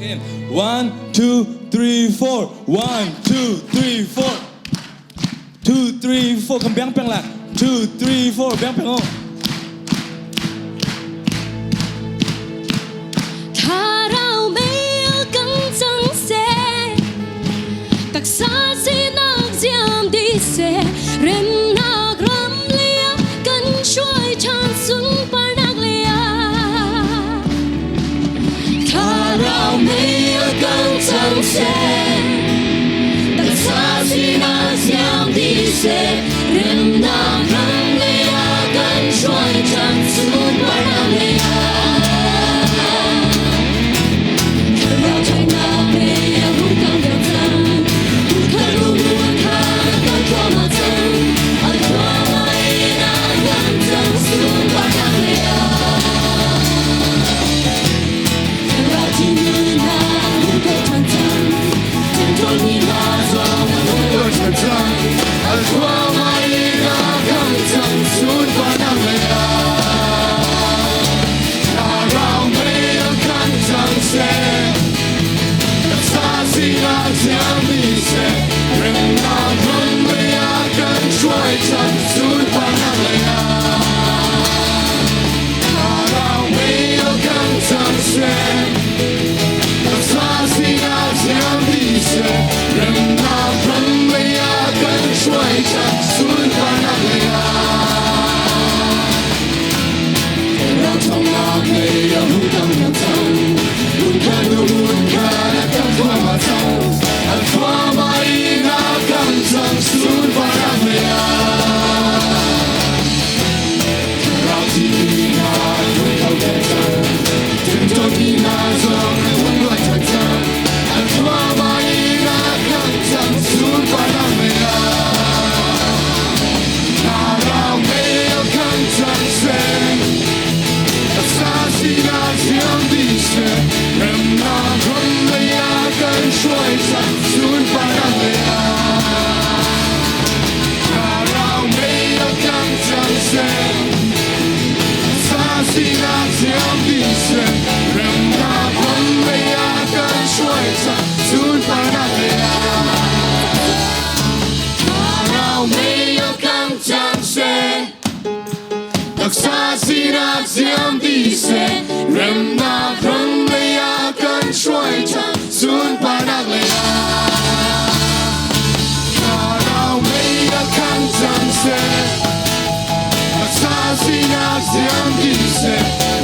One, two, three, four. One, two, three, four. Two, three, four. 跟变变来。Two, three, four. 变变哦。他เราไม่要更珍惜，特撒是那样的些，人那กรำเลียกันช่วยฉันสุนปานักเลียถ้าเราไม่要更珍惜，特撒是那样的些，人那กรำเลียกันช่วยฉันสุนปานักเลีย人那可没呀，跟说一场，顺把那个呀，他让没呀看真些，他是那样的些，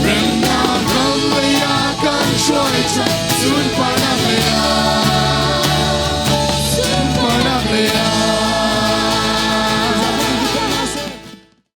人那可没呀，跟说一场，顺把。